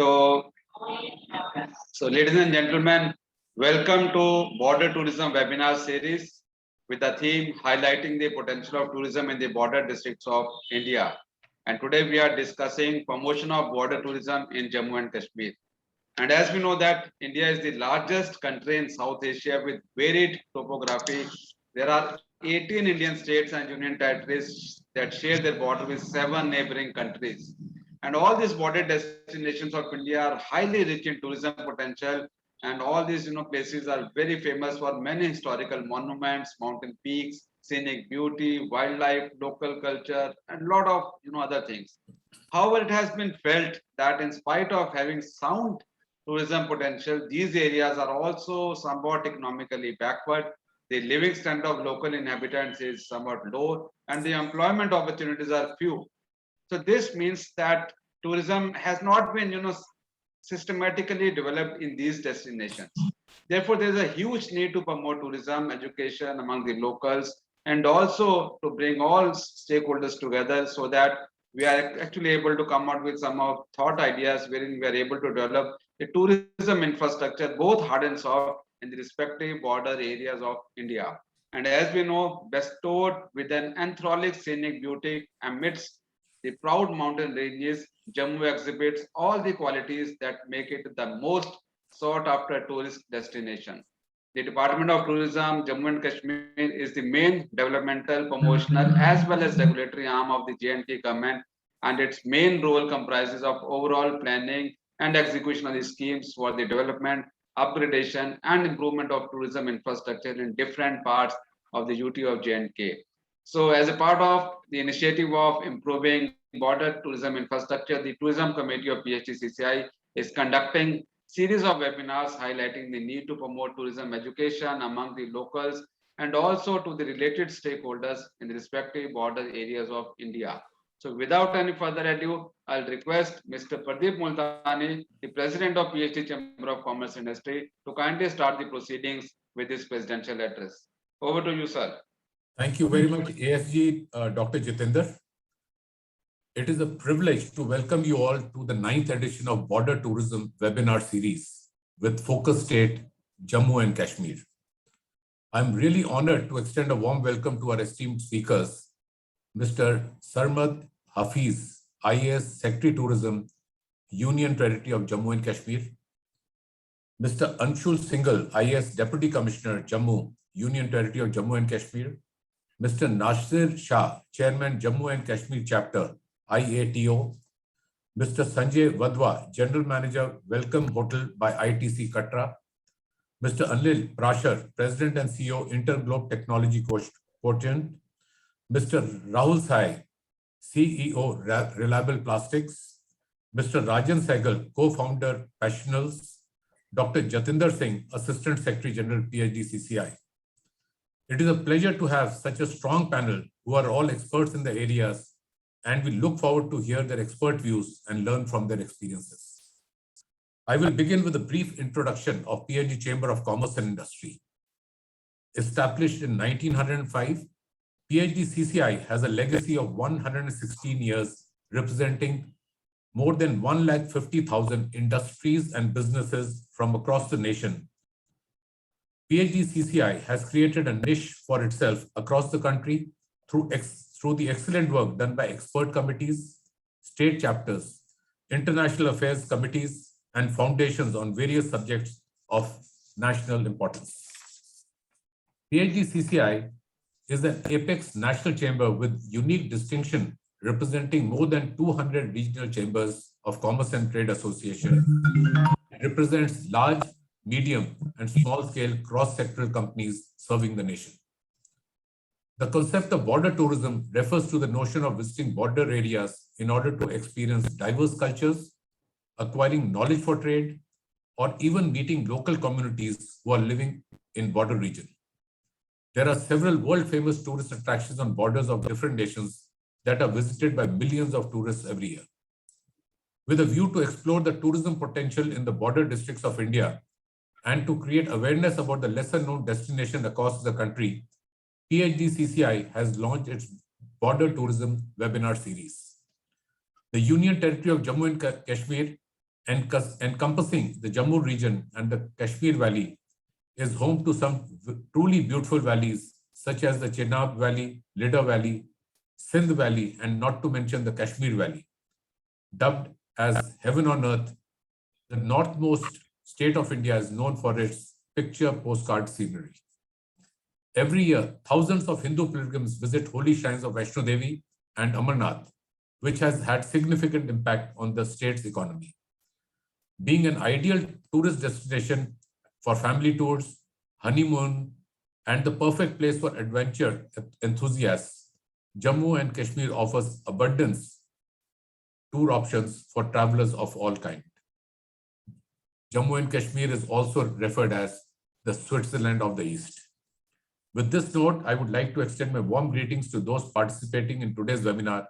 So, ladies and gentlemen, welcome to Border Tourism webinar series with the theme highlighting the potential of tourism in the border districts of India. And today we are discussing promotion of border tourism in Jammu and Kashmir. And as we know that India is the largest country in South Asia with varied topography. There are 18 Indian states and union territories that share their border with 7 neighboring countries. And all these border destinations of India are highly rich in tourism potential. And all these places are very famous for many historical monuments, mountain peaks, scenic beauty, wildlife, local culture, and a lot of other things. However, it has been felt that in spite of having sound tourism potential, these areas are also somewhat economically backward. The living standard of local inhabitants is somewhat low, and the employment opportunities are few. So this means that tourism has not been, systematically developed in these destinations. Therefore, there is a huge need to promote tourism education among the locals and also to bring all stakeholders together so that we are actually able to come out with some of thought ideas wherein we are able to develop a tourism infrastructure, both hard and soft, in the respective border areas of India. And as we know, bestowed with an enthralling scenic beauty amidst the proud mountain ranges, Jammu exhibits all the qualities that make it the most sought after tourist destination. The Department of Tourism, Jammu and Kashmir, is the main developmental, promotional, as well as regulatory arm of the J&K government, and its main role comprises of overall planning and execution of the schemes for the development, upgradation, and improvement of tourism infrastructure in different parts of the UT of J&K. So, as a part of the initiative of improving border tourism infrastructure, the Tourism Committee of PHDCCI is conducting series of webinars highlighting the need to promote tourism education among the locals and also to the related stakeholders in the respective border areas of India. So without any further ado, I'll request Mr. Pradeep Multani, the President of PhD Chamber of Commerce Industry, to kindly start the proceedings with his presidential address. Over to you, sir. Thank you very much, ASG Dr. Jitender. It is a privilege to welcome you all to the 9th edition of Border Tourism webinar series with focus state Jammu and Kashmir. I'm really honored to extend a warm welcome to our esteemed speakers, Mr. Sarmad Hafiz, IAS Secretary Tourism, Union Territory of Jammu and Kashmir, Mr. Anshul Singhal, IAS Deputy Commissioner, Jammu, Union Territory of Jammu and Kashmir, Mr. Nasir Shah, Chairman, Jammu and Kashmir Chapter, IATO, Mr. Sanjay Wadhwa, General Manager, Welcome Hotel by ITC Katra, Mr. Anil Prashar, President and CEO, Interglobe Technology Quotient, Mr. Rahul Sai, CEO, Reliable Plastics, Mr. Rajan Sehgal, Co-Founder, Passionals, Dr. Jatinder Singh, Assistant Secretary General, PhD CCI. It is a pleasure to have such a strong panel who are all experts in the areas, and we look forward to hear their expert views and learn from their experiences. I will begin with a brief introduction of PNG Chamber of Commerce and Industry. Established in 1905, PhD CCI has a legacy of 116 years, representing more than 150,000 industries and businesses from across the nation. PhD CCI has created a niche for itself across the country through the excellent work done by expert committees, state chapters, international affairs committees, and foundations on various subjects of national importance. PhD CCI is an apex national chamber with unique distinction representing more than 200 regional chambers of commerce and trade association. It represents large, medium, and small-scale cross-sectoral companies serving the nation. The concept of border tourism refers to the notion of visiting border areas in order to experience diverse cultures, acquiring knowledge for trade, or even meeting local communities who are living in border region. There are several world-famous tourist attractions on borders of different nations that are visited by millions of tourists every year. With a view to explore the tourism potential in the border districts of India and to create awareness about the lesser-known destination across the country, PhD CCI has launched its Border Tourism webinar series. The Union Territory of Jammu and Kashmir encompassing the Jammu region and the Kashmir Valley, is home to some truly beautiful valleys such as the Chenab Valley, Lidar Valley, Sindh Valley, and not to mention the Kashmir Valley. Dubbed as heaven on earth, the northmost state of India is known for its picture postcard scenery. Every year, thousands of Hindu pilgrims visit holy shrines of Vaishno Devi and Amarnath, which has had significant impact on the state's economy. Being an ideal tourist destination for family tours, honeymoon, and the perfect place for adventure enthusiasts, Jammu and Kashmir offers abundance tour options for travelers of all kinds. Jammu and Kashmir is also referred as the Switzerland of the East. With this note, I would like to extend my warm greetings to those participating in today's webinar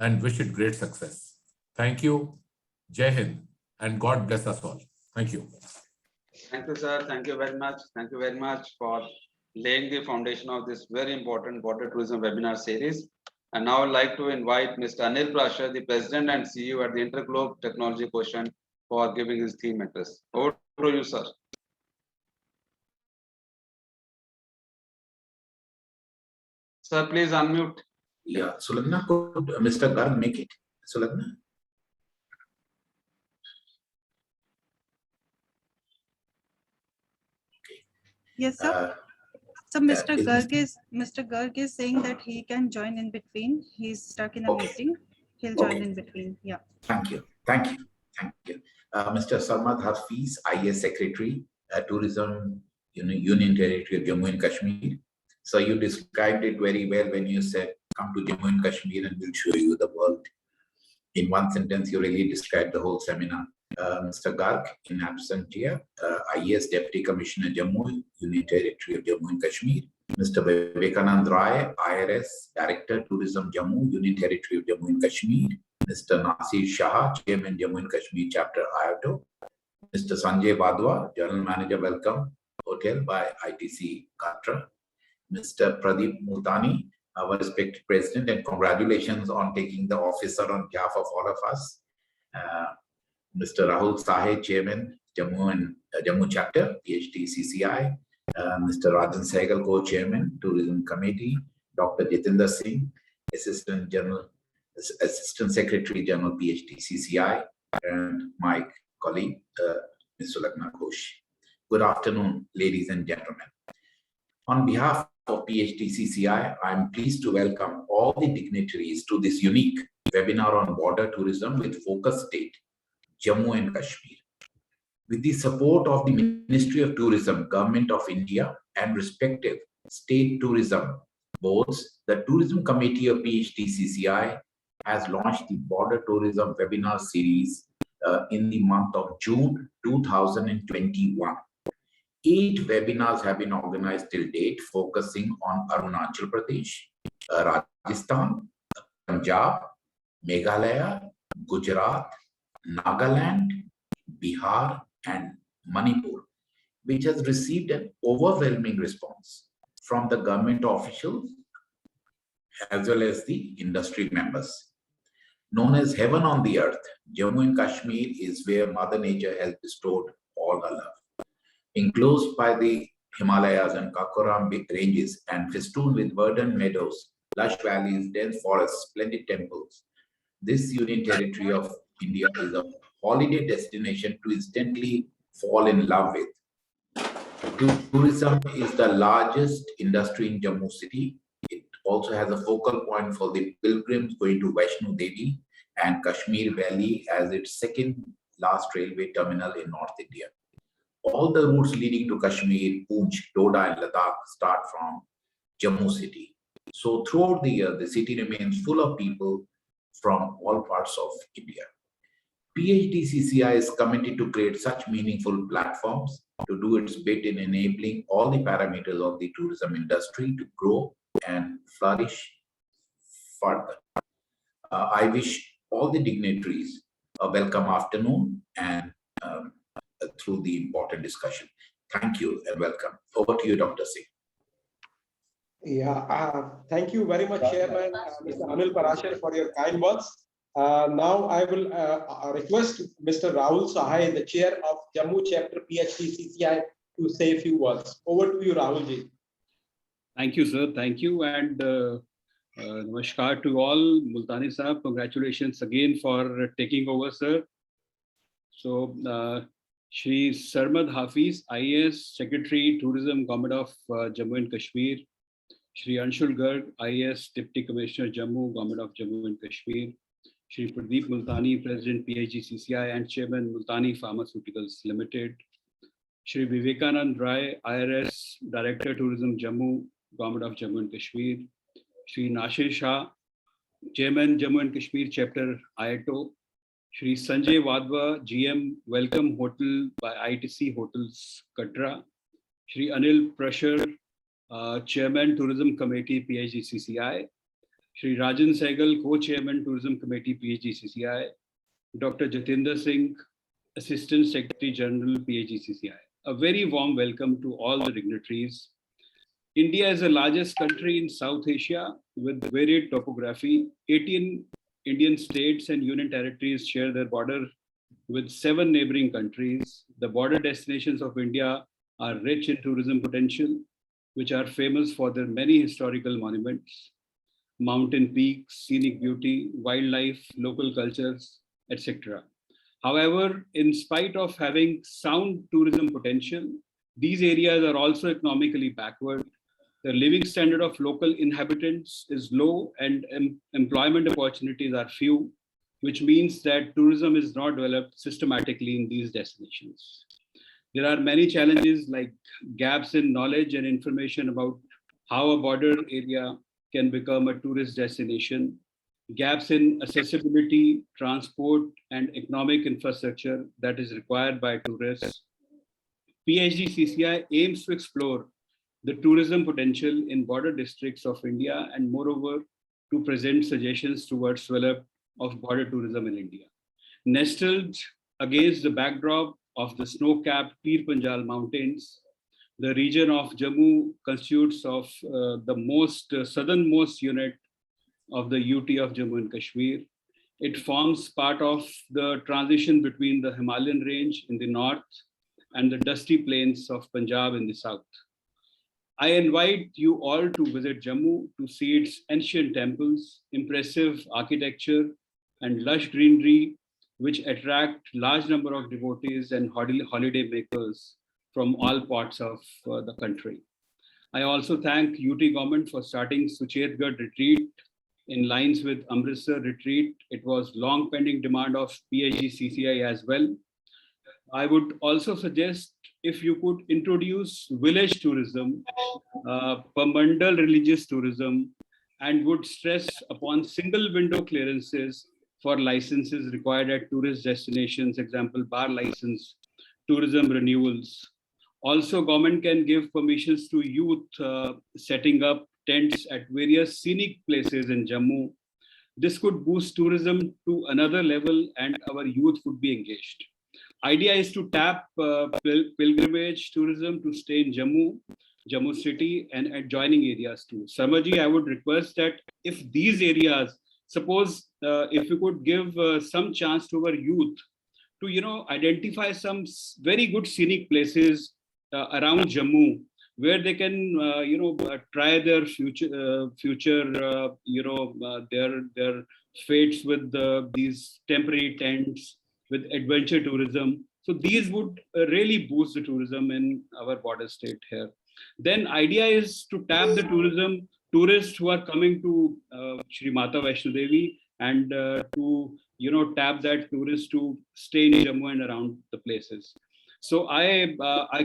and wish it great success. Thank you, Jai Hind, and God bless us all. Thank you. Thank you, sir. Thank you very much. Thank you very much for laying the foundation of this very important border tourism webinar series. And now I'd like to invite Mr. Anil Prashar, the President and CEO at the Interglobe Technology Quotient, for giving his theme address. Over to you, sir. Sir, please unmute. Yeah, Sulagna, could Mr. Garg make it? Sulagna? Yes, sir. So Mr. Garg is saying that he can join in between. He's stuck in a meeting. He'll join in between. Yeah. Thank you. Mr. Sarmad Hafiz, IAS Secretary, Tourism Union Territory of Jammu and Kashmir. So you described it very well when you said, come to Jammu and Kashmir and we'll show you the world. In one sentence, you really described the whole seminar. Mr. Garg, in absentia, IAS Deputy Commissioner Jammu, Union Territory of Jammu and Kashmir. Mr. Vivekanand Rai, IRS Director, Tourism Jammu, Union Territory of Jammu and Kashmir. Mr. Nasir Shah, Chairman, Jammu and Kashmir Chapter, IATO. Mr. Sanjay Badwa, General Manager, Welcome Hotel by ITC Katra. Mr. Pradeep Multani, our respected President, and congratulations on taking the office on behalf of all of us. Mr. Rahul Sahe, Chairman, Jammu Chapter, PhD CCI. Mr. Rajan Sehgal, Co-Chairman, Tourism Committee. Dr. Jitendra Singh, Assistant Secretary General, PhD CCI, and my colleague, Ms. Sulagna Ghosh. Good afternoon, ladies and gentlemen. On behalf of PhD CCI, I am pleased to welcome all the dignitaries to this unique webinar on border tourism with focus state, Jammu and Kashmir. With the support of the Ministry of Tourism, Government of India, and respective state tourism boards, the Tourism Committee of PhD CCI has launched the Border Tourism Webinar Series in the month of June 2021. 8 webinars have been organized till date, focusing on Arunachal Pradesh, Rajasthan, Punjab, Meghalaya, Gujarat, Nagaland, Bihar, and Manipur, which has received an overwhelming response from the government officials as well as the industry members. Known as heaven on the earth, Jammu and Kashmir is where Mother Nature has bestowed all her love. Enclosed by the Himalayas and Karakoram ranges and festooned with verdant meadows, lush valleys, dense forests, splendid temples, this union territory of India is a holiday destination to instantly fall in love with. Tourism is the largest industry in Jammu city. It also has a focal point for the pilgrims going to Vaishno Devi, and Kashmir Valley as its second last railway terminal in North India. All the routes leading to Kashmir, Poonch, Doda, and Ladakh start from Jammu city. So throughout the year, the city remains full of people from all parts of India. PhD CCI is committed to create such meaningful platforms to do its bit in enabling all the parameters of the tourism industry to grow and flourish further. I wish all the dignitaries a welcome afternoon and through the important discussion. Thank you and welcome. Over to you, Dr. Singh. Yeah, thank you very much, Chairman, Mr. Anil Parashar, for your kind words. Now I will request Mr. Rahul Sahai, the chair of Jammu chapter PHDCCI, to say a few words. Over to you, Rahul ji. Thank you, sir. Thank you. And namaskar to all. Multani Sahab, congratulations again for taking over, sir. So, Shri Sarmad Hafiz, IAS Secretary, Tourism, Government of Jammu and Kashmir. Shri Anshul Garg, IAS Deputy Commissioner, Jammu, Government of Jammu and Kashmir. Shri Pradeep Multani, President, PHDCCI and Chairman, Multani Pharmaceuticals Limited. Shri Vivekanand Rai, IRS Director, Tourism, Jammu, Government of Jammu and Kashmir. Shri Nashir Shah, Chairman, Jammu and Kashmir Chapter, IATO. Shri Sanjay Wadhwa, GM, Welcome Hotel by ITC Hotels, Katra. Shri Anil Prashar, Chairman, Tourism Committee, PHDCCI. Shri Rajan Sehgal, Co-Chairman, Tourism Committee, PHDCCI. Dr. Jatinder Singh, Assistant Secretary General, PHDCCI. A very warm welcome to all the dignitaries. India is the largest country in South Asia with varied topography. 18 Indian states and union territories share their border with 7 neighboring countries. The border destinations of India are rich in tourism potential, which are famous for their many historical monuments, mountain peaks, scenic beauty, wildlife, local cultures, etc. However, in spite of having sound tourism potential, these areas are also economically backward. The living standard of local inhabitants is low and employment opportunities are few, which means that tourism is not developed systematically in these destinations. There are many challenges like gaps in knowledge and information about how a border area can become a tourist destination, gaps in accessibility, transport, and economic infrastructure that is required by tourists. PHDCCI aims to explore the tourism potential in border districts of India and moreover to present suggestions towards development of border tourism in India. Nestled against the backdrop of the snow-capped Pir Panjal Mountains, the region of Jammu constitutes of the southernmost unit of the UT of Jammu and Kashmir. It forms part of the transition between the Himalayan range in the north and the dusty plains of Punjab in the south. I invite you all to visit Jammu to see its ancient temples, impressive architecture, and lush greenery, which attract large number of devotees and holiday makers from all parts of the country. I also thank UT government for starting Suchetgarh retreat in lines with Amritsar retreat. It was long pending demand of PHDCCI as well. I would also suggest if you could introduce village tourism, Pamandal religious tourism, and would stress upon single window clearances for licenses required at tourist destinations, example, bar license, tourism renewals. Also, government can give permissions to youth setting up tents at various scenic places in Jammu. This could boost tourism to another level and our youth would be engaged. Idea is to tap pilgrimage tourism to stay in Jammu city and adjoining areas too. Samaji, I would request that if these areas, suppose if you could give some chance to our youth to, identify some very good scenic places around Jammu, where they can, try their their fates with these temporary tents, with adventure tourism. So these would really boost the tourism in our border state here. Then idea is to tap the tourists who are coming to Shri Mata Vaishno Devi and to, tap that tourists to stay in Jammu and around the places. So I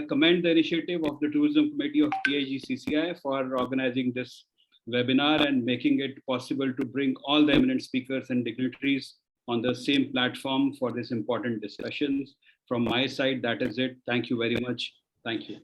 commend the initiative of the Tourism Committee of PHDCCI for organizing this webinar and making it possible to bring all the eminent speakers and dignitaries on the same platform for this important discussions. From my side, that is it. Thank you very much. Thank you.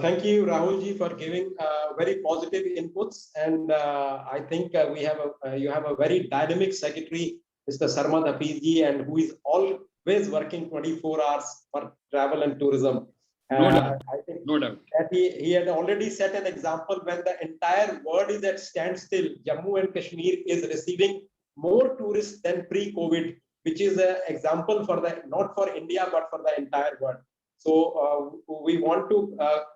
Thank you, Rahul ji, for giving very positive inputs. And I think you have a very dynamic secretary, Mr. Sarmad Hafiz ji, and who is always working 24 hours for travel and tourism. No doubt. I think No doubt. that he had already set an example when the entire world is at standstill. Jammu and Kashmir is receiving more tourists than pre-COVID, which is an example for the, not for India, but for the entire world. So we want to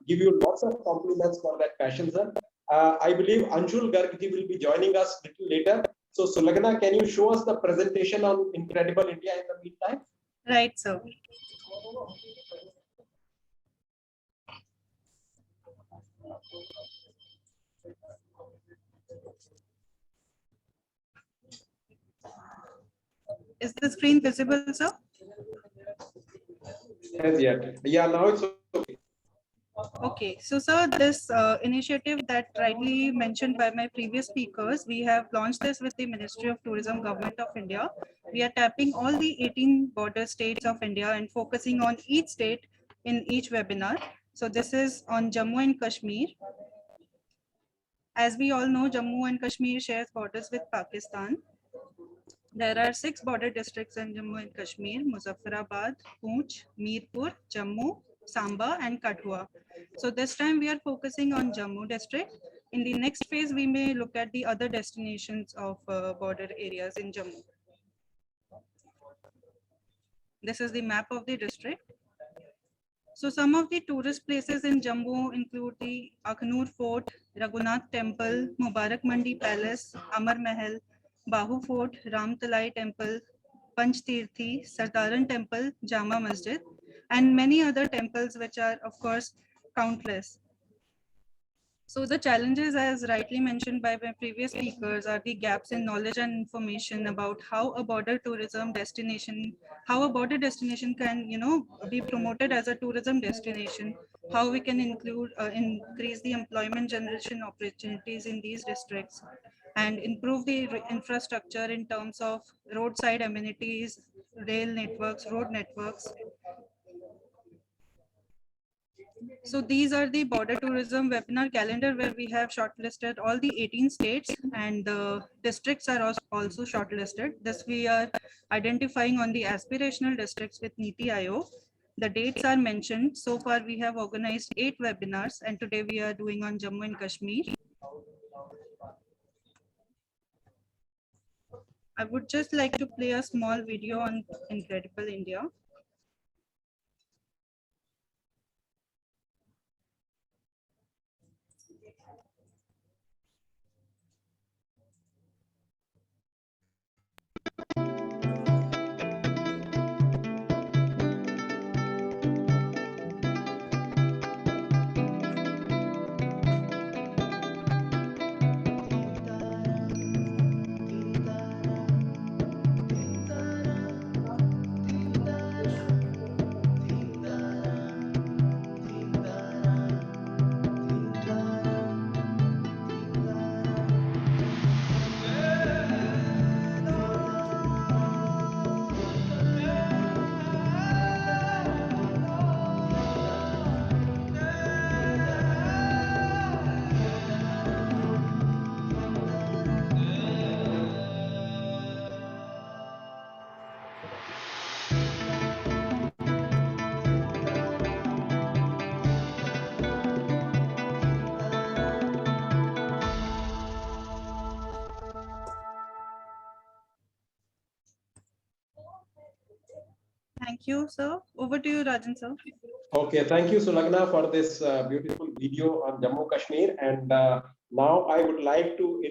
give you lots of compliments for that passion, sir. I believe Anshul Garg will be joining us a little later. So Sulagna, can you show us the presentation on Incredible India in the meantime? Right, sir. Is the screen visible, sir? Yes, yeah, now it's okay. Okay, so sir, this initiative that rightly mentioned by my previous speakers, we have launched this with the Ministry of Tourism, Government of India. We are tapping all the 18 border states of India and focusing on each state in each webinar. So this is on Jammu and Kashmir. As we all know, Jammu and Kashmir shares borders with Pakistan. There are 6 border districts in Jammu and Kashmir: Muzaffarabad, Poonch, Mirpur, Jammu, Samba, and Kathua. So this time we are focusing on Jammu district. In the next phase, we may look at the other destinations of border areas in Jammu. This is the map of the district. So some of the tourist places in Jammu include the Akhnur Fort, Raghunath Temple, Mubarak Mandi Palace, Amar Mahal, Bahu Fort, Ram Talai Temple, Panch Tirthi, Sardaran Temple, Jama Masjid, and many other temples which are, of course, countless. So the challenges, as rightly mentioned by my previous speakers, are the gaps in knowledge and information about how a border tourism destination, how a border destination can, be promoted as a tourism destination, how we can increase the employment generation opportunities in these districts, and improve the infrastructure in terms of roadside amenities, rail networks, road networks. So these are the border tourism webinar calendar where we have shortlisted all the 18 states, and the districts are also shortlisted. This we are identifying on the aspirational districts with Niti Aayog. The dates are mentioned. So far we have organized 8 webinars, and today we are doing on Jammu and Kashmir. I would just like to play a small video on Incredible India. Thank you, sir. Over to you, Rajan, sir. Okay, thank you, Sulagna, for this beautiful video on Jammu Kashmir. And now I would like to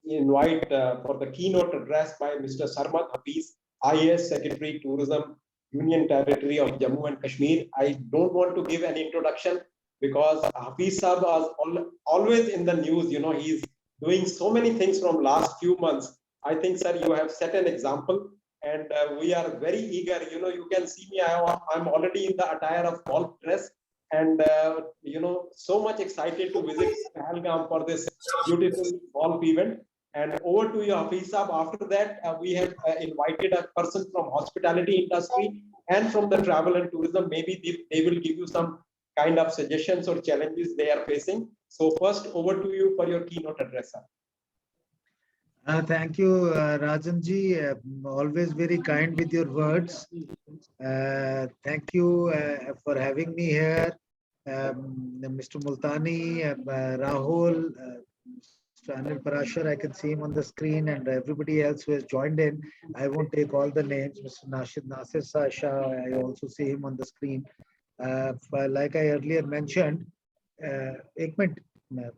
invite for the keynote address by Mr. Sarmad Hafiz, IAS Secretary, Tourism, Union Territory of Jammu and Kashmir. I don't want to give an introduction because Hafiz Saab was always in the news. He's doing so many things from last few months. I think, sir, you have set an example. And we are very eager. You can see me. I'm already in the attire of golf dress, and so much excited to visit Pahalgam for this beautiful golf event. And over to you, Hafiz Saab. After that, we have invited a person from hospitality industry and from the travel and tourism. Maybe they will give you some kind of suggestions or challenges they are facing. So first, over to you for your keynote address, sir. Thank you, Rajanji. Always very kind with your words. Thank you for having me here. Mr. Multani, Rahul, Mr. Anil Parashar, I can see him on the screen, and everybody else who has joined in. I won't take all the names. Mr. Nasir Shah, I also see him on the screen. Like I earlier mentioned, ek minute.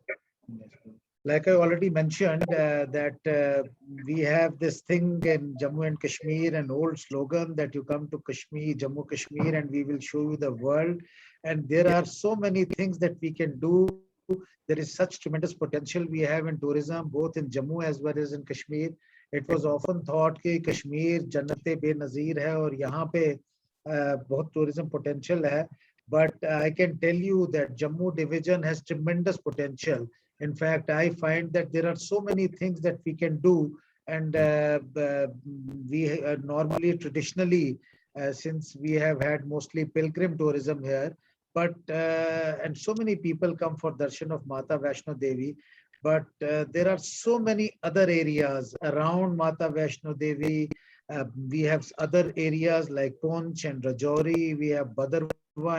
Like I already mentioned, that we have this thing in Jammu and Kashmir, an old slogan that you come to Kashmir, Jammu Kashmir, and we will show you the world. And there are so many things that we can do. There is such tremendous potential we have in tourism, both in Jammu as well as in Kashmir. It was often thought कि Kashmir जन्नते Benazir है और यहाँ पे बहुत tourism potential है. But I can tell you that Jammu division has tremendous potential. In fact, I find that there are so many things that we can do, and we normally, traditionally, since we have had mostly pilgrim tourism here, but and so many people come for darshan of Mata Vaishno Devi, but there are so many other areas around Mata Vaishno Devi. We have other areas like Poonch and Rajouri. We have Bhadarwah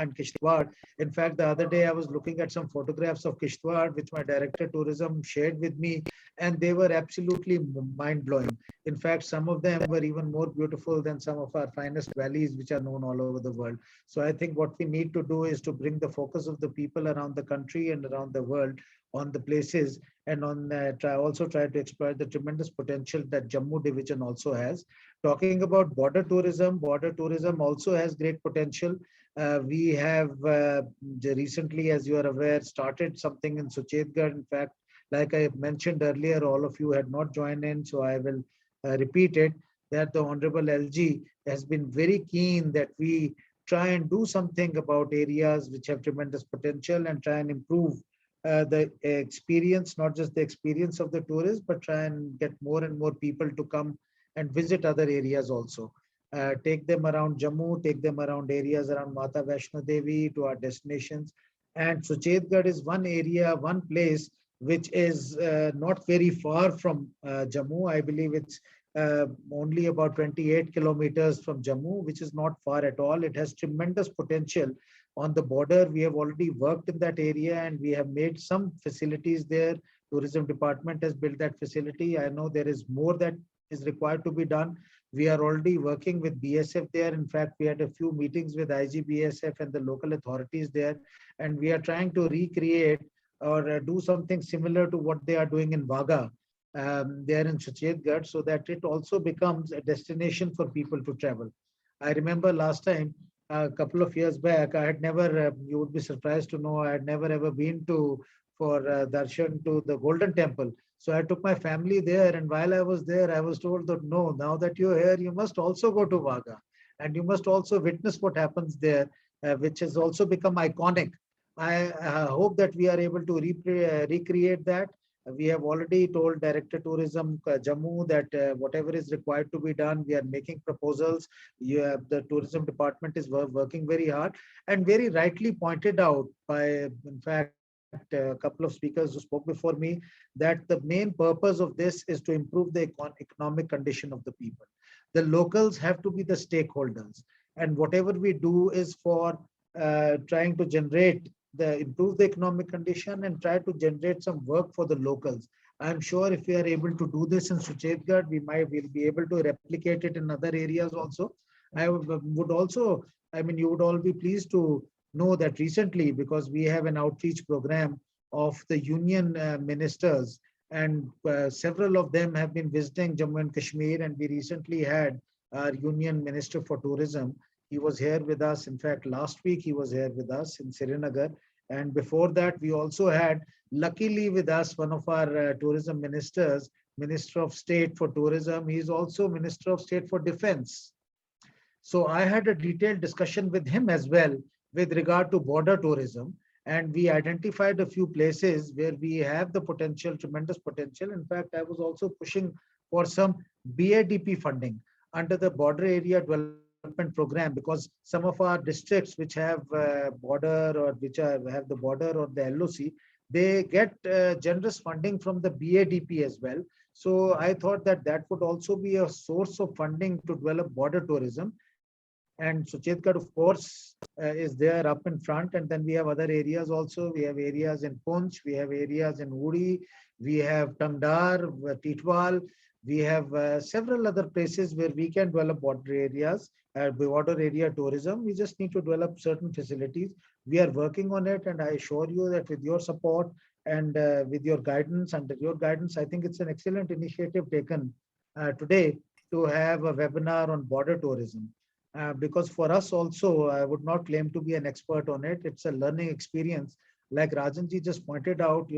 and Kishtwar. In fact, the other day I was looking at some photographs of Kishtwar, which my director tourism shared with me, and they were absolutely mind-blowing. In fact, some of them were even more beautiful than some of our finest valleys, which are known all over the world. So I think what we need to do is to bring the focus of the people around the country and around the world on the places, and on also try to exploit the tremendous potential that Jammu division also has. Talking about border tourism also has great potential. We have recently, as you are aware, started something in Suchetgarh. In fact, like I mentioned earlier, all of you had not joined in, so I will repeat it, that the Honorable LG has been very keen that we try and do something about areas which have tremendous potential and try and improve the experience, not just the experience of the tourists, but try and get more and more people to come and visit other areas also. Take them around Jammu, take them around areas around Mata Vaishno Devi to our destinations. And Suchetgarh is one area, one place which is not very far from Jammu. I believe it's only about 28 kilometers from Jammu, which is not far at all. It has tremendous potential on the border. We have already worked in that area and we have made some facilities there. Tourism department has built that facility. I know there is more that is required to be done. We are already working with BSF there. In fact, we had a few meetings with IGBSF and the local authorities there, and we are trying to recreate or do something similar to what they are doing in Vaga there in Suchetgarh, so that it also becomes a destination for people to travel. I remember last time, a couple of years back, I had never, you would be surprised to know, I had never ever been to for darshan to the Golden Temple. So I took my family there, and while I was there, I was told that no, now that you're here, you must also go to Vaga, and you must also witness what happens there, which has also become iconic. I hope that we are able to recreate that. We have already told Director Tourism Jammu that whatever is required to be done, we are making proposals. The tourism department is working very hard, and very rightly pointed out by, in fact, a couple of speakers who spoke before me, that the main purpose of this is to improve the economic condition of the people. The locals have to be the stakeholders, and whatever we do is for trying to improve the economic condition and try to generate some work for the locals. I'm sure if we are able to do this in Suchetgarh, we'll be able to replicate it in other areas also. I would also, you would all be pleased to know that recently, because we have an outreach program of the union ministers, and several of them have been visiting Jammu and Kashmir, and we recently had our union minister for tourism. He was here with us. In fact, last week he was here with us in Srinagar. And before that, we also had, luckily with us, one of our tourism ministers, Minister of State for Tourism. He is also Minister of State for Defense. So I had a detailed discussion with him as well with regard to border tourism. And we identified a few places where we have the potential, tremendous potential. In fact, I was also pushing for some BADP funding under the border area development program, because some of our districts which have border or which have the border or the LOC, they get generous funding from the BADP as well. So I thought that that would also be a source of funding to develop border tourism. And Suchetgarh, of course, is there up in front. And then we have other areas also. We have areas in Punch, we have areas in Uri, we have Tangdar, Titwal. We have several other places where we can develop border areas, border area tourism. We just need to develop certain facilities. We are working on it, and I assure you that with your support and with your guidance, under your guidance, I think it's an excellent initiative taken today to have a webinar on border tourism. Because for us also, I would not claim to be an expert on it. It's a learning experience. Like Rajanji just pointed out,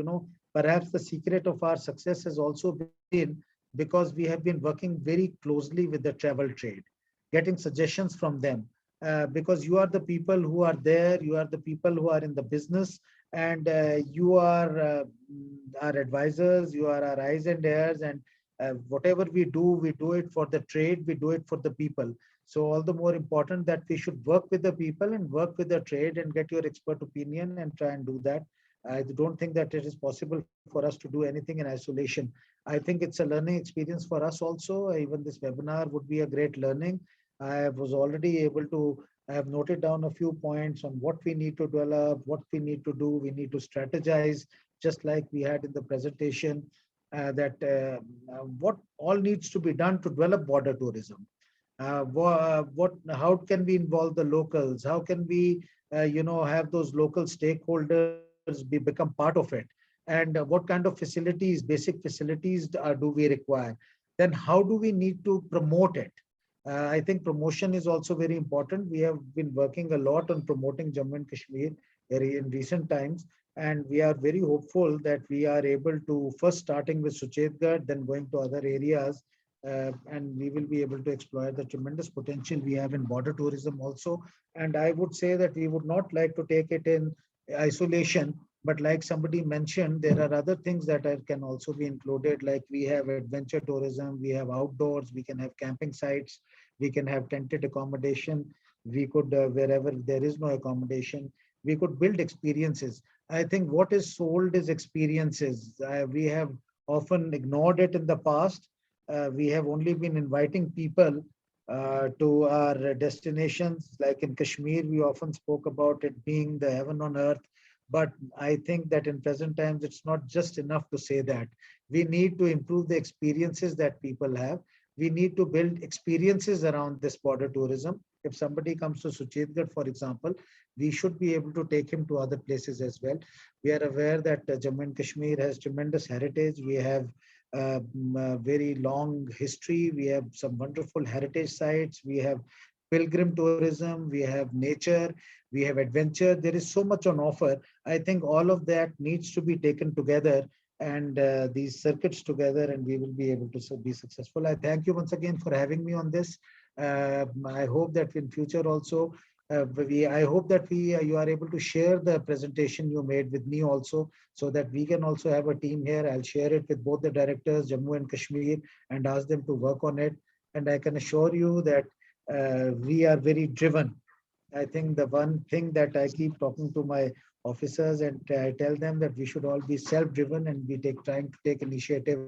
perhaps the secret of our success has also been because we have been working very closely with the travel trade, getting suggestions from them. Because you are the people who are there, you are the people who are in the business, and you are our advisors, you are our eyes and ears, and whatever we do it for the trade, we do it for the people. So all the more important that we should work with the people and work with the trade and get your expert opinion and try and do that. I don't think that it is possible for us to do anything in isolation. I think it's a learning experience for us also. Even this webinar would be a great learning. I was already able to, I have noted down a few points on what we need to develop, what we need to do. We need to strategize, just like we had in the presentation, what all needs to be done to develop border tourism. How can we involve the locals? How can we, have those local stakeholders become part of it? And what kind of facilities, basic facilities do we require? Then how do we need to promote it? I think promotion is also very important. We have been working a lot on promoting Jammu and Kashmir in recent times. And we are very hopeful that we are able to, first starting with Suchetgarh, then going to other areas, and we will be able to exploit the tremendous potential we have in border tourism also. And I would say that we would not like to take it in isolation, but like somebody mentioned, there are other things that can also be included. Like we have adventure tourism, we have outdoors, we can have camping sites, we can have tented accommodation. We could, wherever there is no accommodation, we could build experiences. I think what is sold is experiences. We have often ignored it in the past. We have only been inviting people to our destinations. Like in Kashmir, we often spoke about it being the heaven on earth. But I think that in present times, it's not just enough to say that. We need to improve the experiences that people have. We need to build experiences around this border tourism. If somebody comes to Suchetgarh, for example, we should be able to take him to other places as well. We are aware that Jammu and Kashmir has tremendous heritage. We have a very long history. We have some wonderful heritage sites. We have pilgrim tourism. We have nature. We have adventure. There is so much on offer. I think all of that needs to be taken together and these circuits together, and we will be able to be successful. I thank you once again for having me on this. I hope that in future also, I hope that you are able to share the presentation you made with me also, so that we can also have a team here. I'll share it with both the directors, Jammu and Kashmir, and ask them to work on it. And I can assure you that we are very driven. I think the one thing that I keep talking to my officers, and I tell them that we should all be self-driven and be trying to take initiative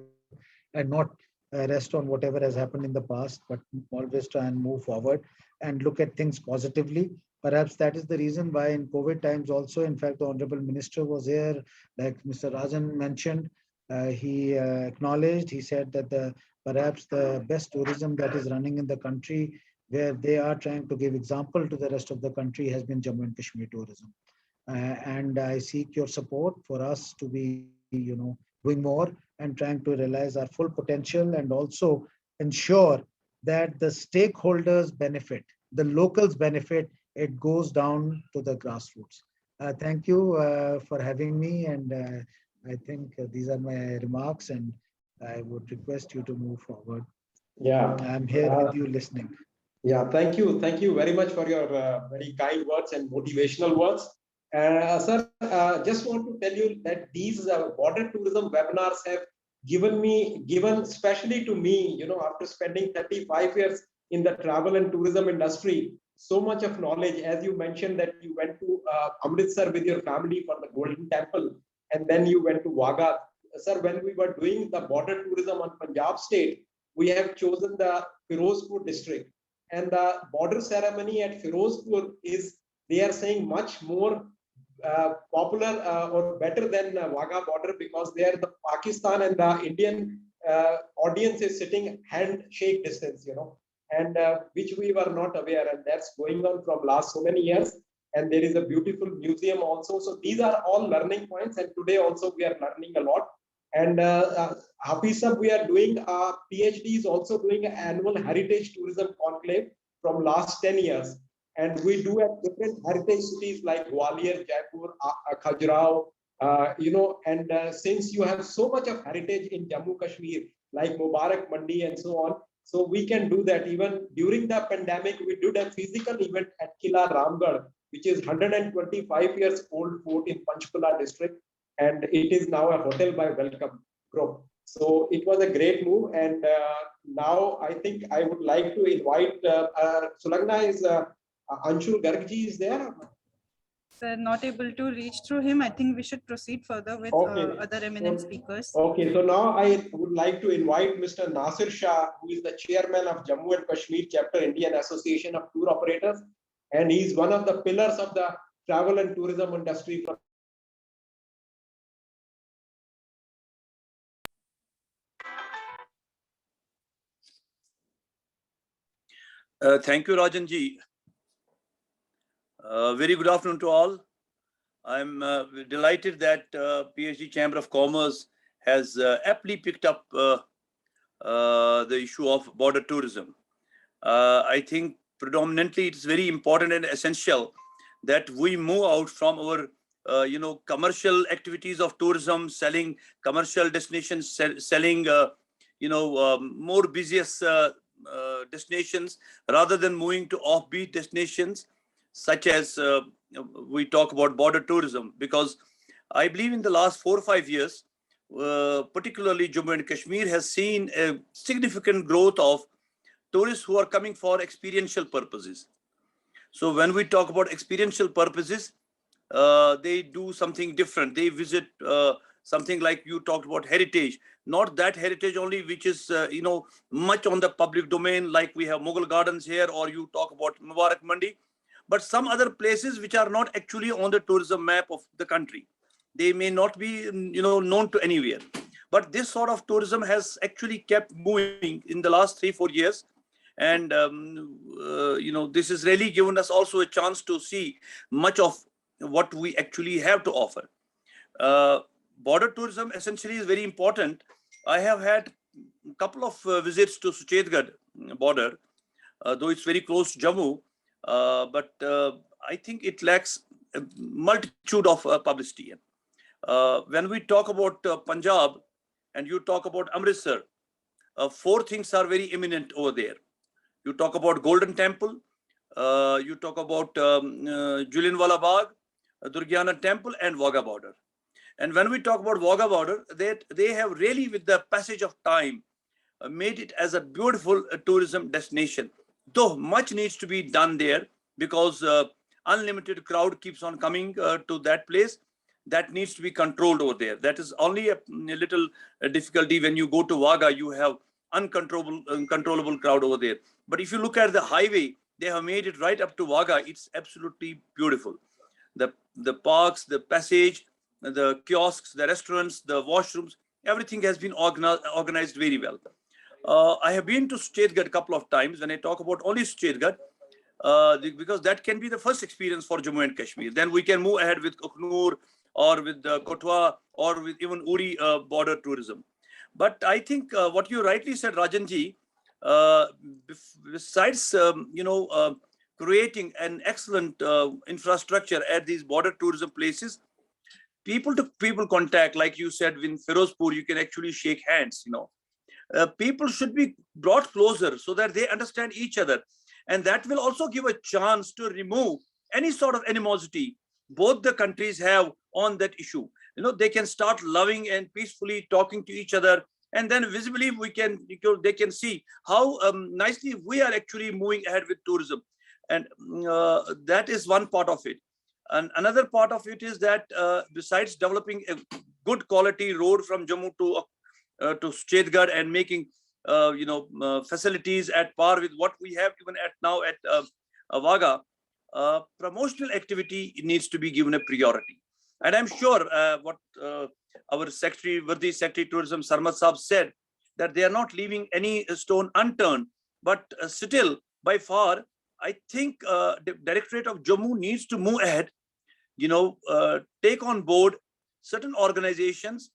and not rest on whatever has happened in the past, but always try and move forward and look at things positively. Perhaps that is the reason why in COVID times also, in fact, the Honorable Minister was here, like Mr. Rajan mentioned, he acknowledged, he said that perhaps the best tourism that is running in the country, where they are trying to give example to the rest of the country, has been Jammu and Kashmir tourism. And I seek your support for us to be, doing more and trying to realize our full potential, and also ensure that the stakeholders benefit, the locals benefit, it goes down to the grassroots. Thank you for having me, and I think these are my remarks, and I would request you to move forward. Yeah, I'm here with you listening. Yeah, thank you. Thank you very much for your very kind words and motivational words. Sir, just want to tell you that these border tourism webinars have given especially to me, after spending 35 years in the travel and tourism industry, so much of knowledge. As you mentioned that you went to Amritsar with your family for the Golden Temple, and then you went to Wagah. Sir, when we were doing the border tourism on Punjab state, we have chosen the Firozpur district. And the border ceremony at Firozpur is, they are saying, much more popular or better than Wagah border, because there the Pakistan and the Indian audience is sitting handshake distance, and which we were not aware, and that's going on from last so many years. And there is a beautiful museum also. So these are all learning points, and today also we are learning a lot. And Hafiz sir, we are doing PhD is also doing an annual heritage tourism conclave from last 10 years. And we do at different heritage cities like Gwalior, Jaipur, Khajuraho, and since you have so much of heritage in Jammu Kashmir, like Mubarak Mandi and so on, so we can do that. Even during the pandemic, we did a physical event at Kila Ramgarh, which is 125 years old fort in Panchkula district, and it is now a hotel by Welcome Group. So it was a great move, and now I think I would like to invite Sulagna is Anshul Gargji is there. Sir, not able to reach through him. I think we should proceed further with other eminent speakers. Okay, so now I would like to invite Mr. Nasir Shah, who is the chairman of Jammu and Kashmir Chapter Indian Association of Tour Operators, and he is one of the pillars of the travel and tourism industry. Thank you, Rajan ji. Very good afternoon to all. I'm delighted that PhD Chamber of Commerce has aptly picked up the issue of border tourism. I think predominantly it's very important and essential that we move out from our commercial activities of tourism, selling commercial destinations, selling more busiest destinations, rather than moving to offbeat destinations such as we talk about border tourism. Because I believe in the last 4 or 5 years, particularly Jammu and Kashmir has seen a significant growth of tourists who are coming for experiential purposes. So when we talk about experiential purposes, they do something different. They visit something like you talked about heritage, not that heritage only which is much on the public domain, like we have Mughal Gardens here, or you talk about Mubarak Mandi, but some other places which are not actually on the tourism map of the country. They may not be known to anywhere, but this sort of tourism has actually kept moving in the last 3-4 years. And this has really given us also a chance to see much of what we actually have to offer. Border tourism essentially is very important. I have had a couple of visits to Suchetgarh border, though it's very close to Jammu, but I think it lacks a multitude of publicity. When we talk about Punjab and you talk about Amritsar, 4 things are very eminent over there. You talk about Golden Temple, you talk about Jallianwala Bagh, Durgiana Temple, and Wagah border. And when we talk about Wagah border, they have really, with the passage of time, made it as a beautiful tourism destination. Though much needs to be done there, because unlimited crowd keeps on coming to that place. That needs to be controlled over there. That is only a little difficulty. When you go to Wagah, you have uncontrollable crowd over there. But if you look at the highway, they have made it right up to Wagah. It's absolutely beautiful. The parks, the passage, the kiosks, the restaurants, the washrooms, everything has been organized very well. I have been to Suchetgarh a couple of times. When I talk about only Suchetgarh, because that can be the first experience for Jammu and Kashmir. Then we can move ahead with Akhnur, or with Kotwa, or with even Uri border tourism. But I think what you rightly said, Rajanji, besides creating an excellent infrastructure at these border tourism places, people to people contact, like you said, in Firozpur, you can actually shake hands. People should be brought closer so that they understand each other, and that will also give a chance to remove any sort of animosity both the countries have on that issue. They can start loving and peacefully talking to each other, and then visibly they can see how nicely we are actually moving ahead with tourism. And that is one part of it. And another part of it is that besides developing a good quality road from Jammu to Suchetgarh and making facilities at par with what we have even at now at Vaga, promotional activity needs to be given a priority. And I'm sure what our Secretary, Worthy Secretary Tourism Sarmat Saab said, that they are not leaving any stone unturned, but still by far, I think the Directorate of Jammu needs to move ahead, take on board certain organizations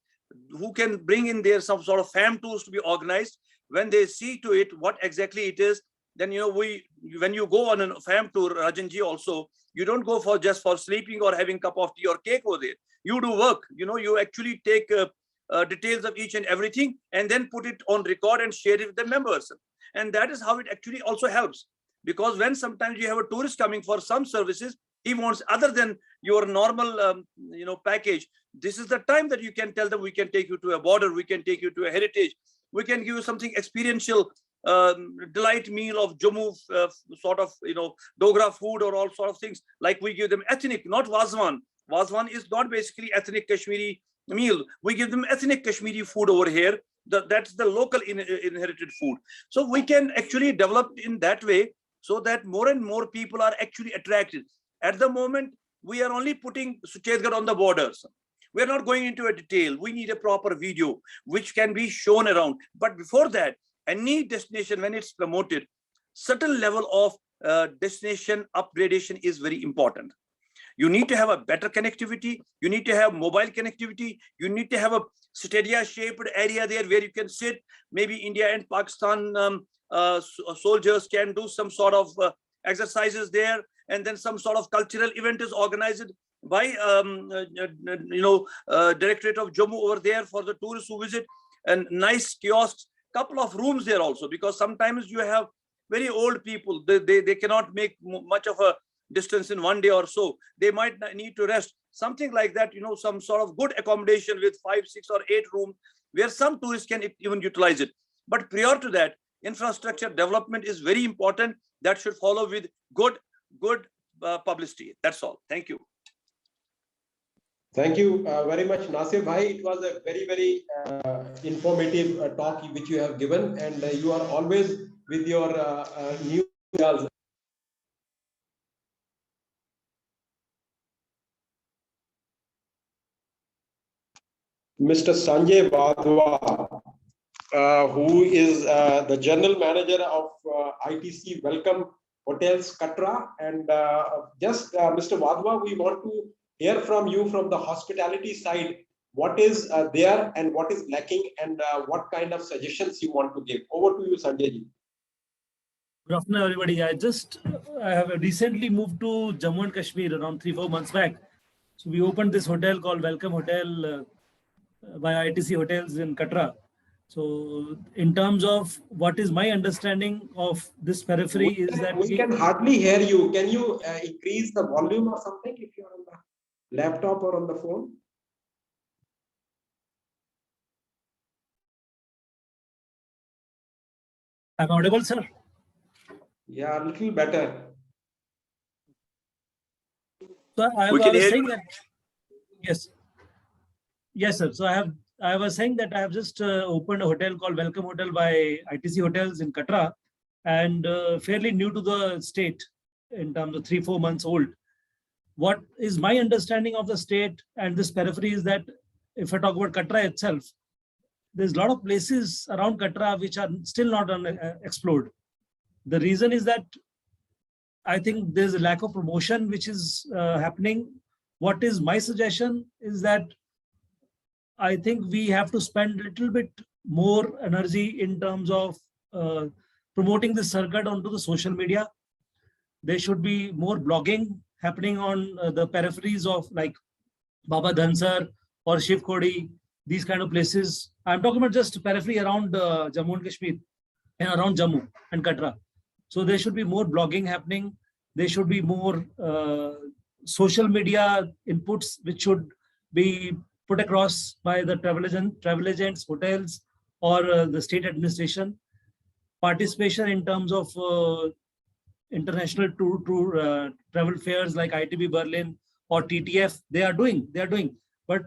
who can bring in there some sort of FAM tools to be organized. When they see to it what exactly it is, then when you go on a FAM tour, Rajanji, also, you don't go for just for sleeping or having a cup of tea or cake over there. You do work, you actually take details of each and everything and then put it on record and share it with the members. And that is how it actually also helps. Because when sometimes you have a tourist coming for some services, he wants other than your normal, package. This is the time that you can tell them, we can take you to a border, we can take you to a heritage, we can give you something experiential, delight meal of Jammu, sort of, Dogra food or all sort of things. Like we give them ethnic, not Wazwan. Wazwan is not basically ethnic Kashmiri meal. We give them ethnic Kashmiri food over here. That's the local inherited food. So we can actually develop in that way so that more and more people are actually attracted. At the moment, we are only putting Suchetgarh on the borders. We're not going into a detail. We need a proper video which can be shown around. But before that, any destination, when it's promoted, certain level of destination upgradation is very important. You need to have a better connectivity. You need to have mobile connectivity. You need to have a stadia-shaped area there where you can sit. Maybe India and Pakistan soldiers can do some sort of exercises there, and then some sort of cultural event is organized by Directorate of Jammu over there for the tourists who visit, and nice kiosks, couple of rooms there also, because sometimes you have very old people, they cannot make much of a distance in one day or so. They might need to rest, something like that, some sort of good accommodation with 5, 6 or 8 rooms where some tourists can even utilize it. But prior to that, infrastructure development is very important. That should follow with good publicity. That's all. Thank you. Thank you very much, Nasir Bhai. It was a very, very informative talk which you have given, and you are always with your new girls. Mr. Sanjay Wadhwa, who is the General Manager of ITC Welcome Hotels Katra. And Mr. Wadhwa, we want to hear from you from the hospitality side. What is there and what is lacking, and what kind of suggestions you want to give? Over to you, Sanjay ji. Good afternoon, everybody. I have recently moved to Jammu and Kashmir around 3-4 months back. So we opened this hotel called Welcome Hotel by ITC Hotels in Katra. So in terms of what is my understanding of this periphery is that we can hardly hear you. Can you increase the volume or something if you're on the laptop or on the phone? I'm audible, sir? Yeah, a little better. So I was saying that, yes, sir. So I was saying that I have just opened a hotel called Welcome Hotel by ITC Hotels in Katra, and fairly new to the state in terms of 3-4 months old. What is my understanding of the state and this periphery is that if I talk about Katra itself, there's a lot of places around Katra which are still not explored. The reason is that I think there's a lack of promotion which is happening. What is my suggestion is that I think we have to spend a little bit more energy in terms of promoting this circuit onto the social media. There should be more blogging happening on the peripheries of like Baba Dhansar or Shiv Khodi, these kind of places. I'm talking about just periphery around Jammu and Kashmir and around Jammu and Katra. So there should be more blogging happening. There should be more social media inputs which should be put across by the travel agents, hotels, or the state administration. Participation in terms of international travel fairs like ITB Berlin or TTF, they are doing. But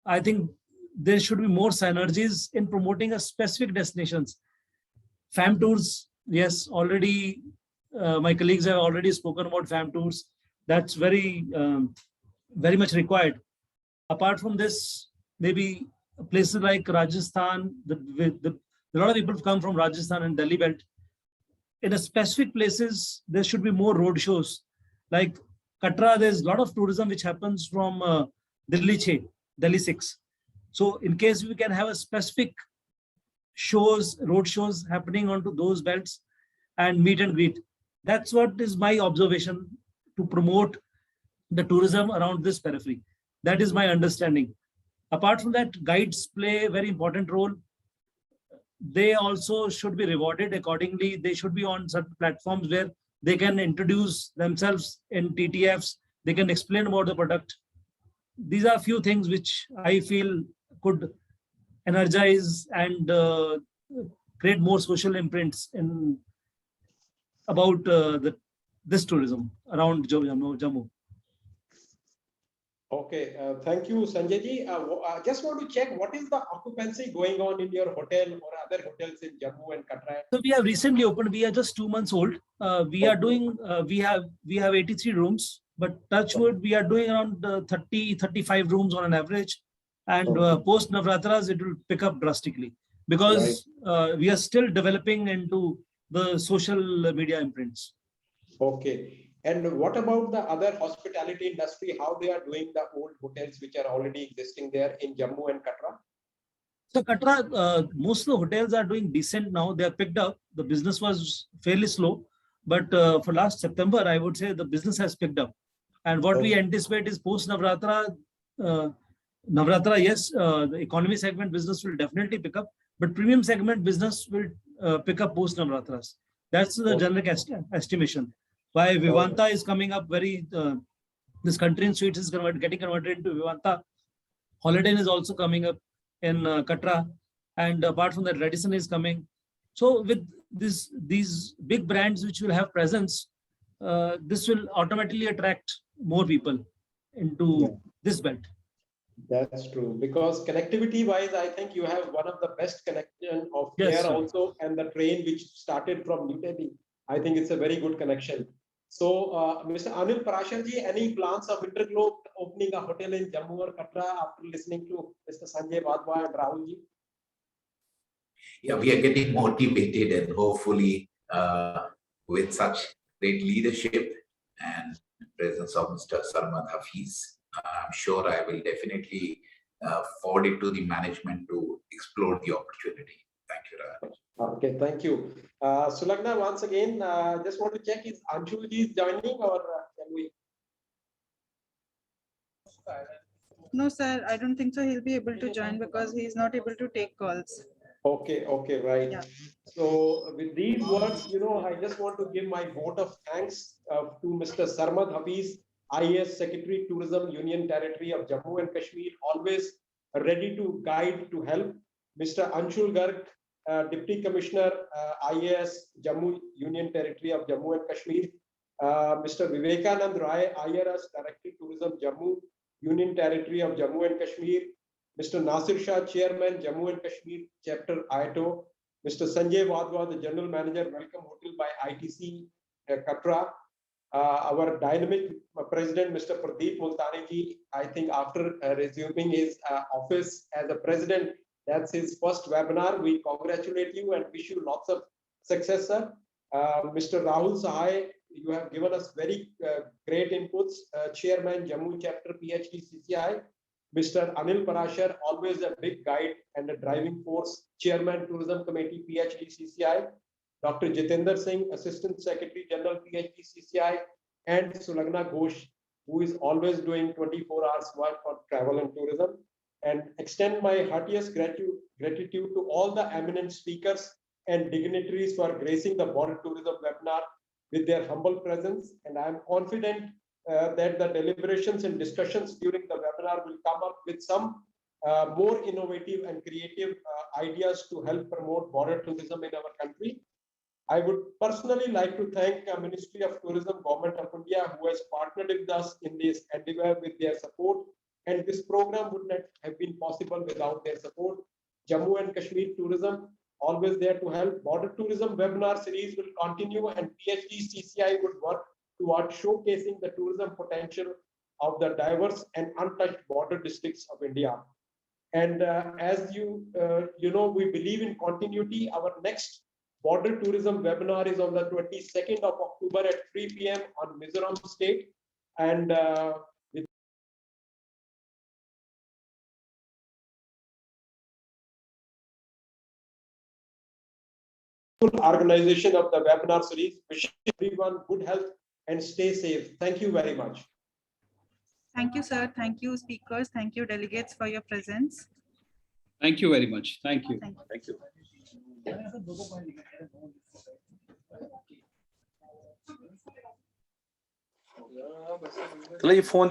I think there should be more synergies in promoting a specific destinations. FAM tours, yes, already my colleagues have already spoken about FAM tours. That's very much required. Apart from this, maybe places like Rajasthan, a lot of people come from Rajasthan and Delhi belt. In a specific places, there should be more road shows. Like Katra, there's a lot of tourism which happens from Delhi 6, Delhi 6. So in case we can have a specific shows, road shows happening onto those belts and meet and greet. That's what is my observation to promote the tourism around this periphery. That is my understanding. Apart from that, guides play a very important role. They also should be rewarded accordingly. They should be on certain platforms where they can introduce themselves in TTFs. They can explain about the product. These are a few things which I feel could energize and create more social imprints in about this tourism around Jammu. Okay, thank you, Sanjay ji. I just want to check what is the occupancy going on in your hotel or other hotels in Jammu and Katra? So we have recently opened. We are just 2 months old. We are doing. We have 83 rooms, but touch wood, we are doing around 30-35 rooms on an average. And post Navratras, it will pick up drastically because we are still developing into the social media imprints. Okay. And what about the other hospitality industry? How they are doing the old hotels which are already existing there in Jammu and Katra? So Katra, most of the hotels are doing decent now. They are picked up. The business was fairly slow, but for last September, I would say the business has picked up. And what we anticipate is post Navratra, yes, the economy segment business will definitely pick up, but premium segment business will pick up post Navratras. That's the general estimation. Why Vivanta is coming up very, this country in suites is getting converted into Vivanta. Holiday Inn is also coming up in Katra, and apart from that, Radisson is coming. So with these big brands which will have presence, this will automatically attract more people into this belt. That's true, because connectivity wise, I think you have one of the best connection of Yes, air sir. also, and the train which started from New Delhi. I think it's a very good connection. So, Mr. Anil Parashar ji, any plans of Interglobe opening a hotel in Jammu or Katra after listening to Mr. Sanjay Wadhwa and Rahul ji? Yeah, we are getting motivated, and hopefully with such great leadership and presence of Mr. Sarmad Hafiz, I'm sure I will definitely forward it to the management to explore the opportunity. Thank you, Raj. Okay, thank you. Sulagna, once again, just want to check, is Anshu ji joining or can we? No, sir, I don't think so. He'll be able to join because he is not able to take calls. Okay, okay, right. Yeah. So with these words, I just want to give my vote of thanks to Mr. Sarmad Hafiz, IAS Secretary, Tourism, Union Territory of Jammu and Kashmir, always ready to guide, to help. Mr. Anshul Garg, Deputy Commissioner, IAS, Jammu, Union Territory of Jammu and Kashmir. Mr. Vivekanand Rai, IRS, Director, Tourism, Jammu, Union Territory of Jammu and Kashmir. Mr. Nasir Shah, Chairman, Jammu and Kashmir, Chapter IATO. Mr. Sanjay Wadhwa, the General Manager, Welcome Hotel by ITC Katra. Our dynamic President, Mr. Pradeep Multani ji, I think after resuming his office as a President, that's his first webinar. We congratulate you and wish you lots of success, sir. Mr. Rahul Sahai, you have given us very great inputs. Chairman, Jammu Chapter, PhD CCI. Mr. Anil Parashar, always a big guide and a driving force. Chairman, Tourism Committee, PhD CCI. Dr. Jitendra Singh, Assistant Secretary General, PhD CCI. And Sulagna Ghosh, who is always doing 24 hours work for travel and tourism. And extend my heartiest gratitude to all the eminent speakers and dignitaries for gracing the Border Tourism webinar with their humble presence. And I am confident that the deliberations and discussions during the webinar will come up with some more innovative and creative ideas to help promote border tourism in our country. I would personally like to thank the Ministry of Tourism, Government of India, who has partnered with us in this endeavor with their support. And this program would not have been possible without their support. Jammu and Kashmir Tourism always there to help. Border tourism webinar series will continue, and PhD CCI would work toward showcasing the tourism potential of the diverse and untouched border districts of India. And as you know, we believe in continuity. Our next border tourism webinar is on the 22nd of October at 3 p.m. on Mizoram State. And with full organization of the webinar series, wishing everyone good health and stay safe. Thank you very much. Thank you, sir. Thank you, speakers. Thank you, delegates, for your presence. Thank you very much. Thank you. Thank you. Thank you. Phone